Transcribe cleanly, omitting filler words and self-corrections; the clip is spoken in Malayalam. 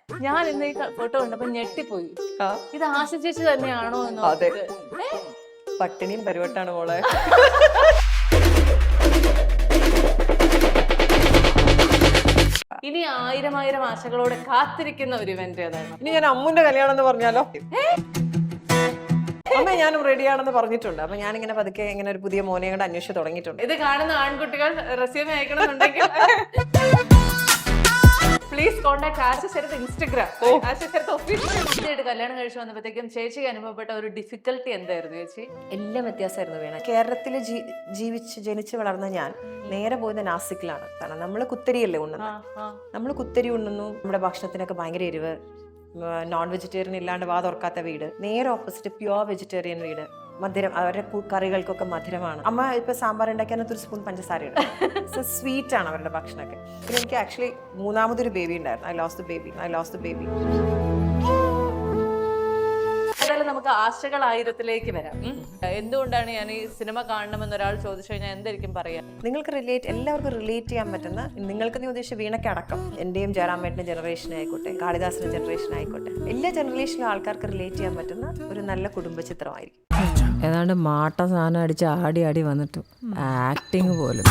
ഞാൻ ഇന്ന് ഈ ഫോട്ടോ കണ്ടപ്പോ ഞെട്ടിപ്പോയി. ഇത് ആശ ചേച്ചി തന്നെയാണോ എന്ന്. അതെ, പട്ടിണിയും പരിവട്ടാണ് മോളെ. ഇനി ആയിരം ആശകളോടെ കാത്തിരിക്കുന്ന ഒരു ഇവന്റ് അതാണ്. ഇനി ഞാൻ അമ്മുന്റെ കല്യാണം എന്ന് പറഞ്ഞാലോ? അമ്മ ഞാനും റെഡിയാണെന്ന് പറഞ്ഞിട്ടുണ്ട്. അപ്പൊ ഞാനിങ്ങനെ പതുക്കെ ഇങ്ങനെ ഒരു പുതിയ മോനെ കൂടെ അന്വേഷിച്ച് തുടങ്ങിയിട്ടുണ്ട്. ഇത് കാണുന്ന ആൺകുട്ടികൾ റെസ്യൂമെ അയക്കണമെന്നുണ്ടെങ്കിൽ പ്ലീസ് കോൺടാക്ട് ആശിശരത്ത് ഇൻസ്റ്റഗ്രാം. ആശിശരത്ത് കല്യാണം കഴിച്ചു വന്നപ്പോഴത്തേക്കും ചേച്ചിക്ക് അനുഭവപ്പെട്ട ഒരു ഡിഫിക്കൽട്ടി എന്തായിരുന്നു ചേച്ചി? എല്ലാം വ്യത്യാസമായിരുന്നു വീണ. കേരളത്തിൽ ജനിച്ച് വളർന്ന ഞാൻ നേരെ പോയത് നാസിക്കിലാണ്. കാരണം നമ്മള് കുത്തരിയല്ലേ ഉണ്ണുന്നത്. നമ്മൾ കുത്തരി ഉണ്ണുന്നു. നമ്മുടെ ഭക്ഷണത്തിനൊക്കെ ഭയങ്കര എരിവ്, നോൺ വെജിറ്റേറിയൻ ഇല്ലാണ്ട് വാ തുറക്കാത്ത വീട്. നേരെ ഓപ്പോസിറ്റ് പ്യുവർ വെജിറ്റേറിയൻ വീട്. മധുരം, അവരുടെ കറികൾക്കൊക്കെ മധുരമാണ്. അമ്മ ഇപ്പൊ സാമ്പാർ ഉണ്ടാക്കിയാൽ ഒരു സ്പൂൺ പഞ്ചസാരയുണ്ട്. സ്വീറ്റ് ആണ് അവരുടെ ഭക്ഷണമൊക്കെ. പിന്നെ എനിക്ക് ആക്ച്വലി മൂന്നാമതൊരു ബേബി ഉണ്ടായിരുന്നു. I lost the baby. ഏതായാലും നമുക്ക് ആശകൾ 1000-ലേക്ക് വരാം. എന്തുകൊണ്ടാണ് ഞാൻ ഈ സിനിമ കാണണമെന്ന് ഒരാൾ ചോദിച്ചു കഴിഞ്ഞാൽ എന്തായിരിക്കും പറയാ? നിങ്ങൾക്ക് എല്ലാവർക്കും റിലേറ്റ് ചെയ്യാൻ പറ്റുന്ന, നിങ്ങൾക്ക് നീ ഉദ്ദേശിച്ച വീണയ്ക്ക് അടക്കം, എന്റെയും ജയറാമേട്ടന്റെ ജനറേഷൻ ആയിക്കോട്ടെ, കാളിദാസിന്റെ ജനറേഷൻ ആയിക്കോട്ടെ, എല്ലാ ജനറേഷനിലും ആൾക്കാർക്ക് റിലേറ്റ് ചെയ്യാൻ പറ്റുന്ന ഒരു നല്ല കുടുംബ ചിത്രമായിരിക്കും. ഏതാണ്ട് മാട്ട സാധനം അടിച്ച് ആടി വന്നിട്ടു ആക്ടിങ് പോലും.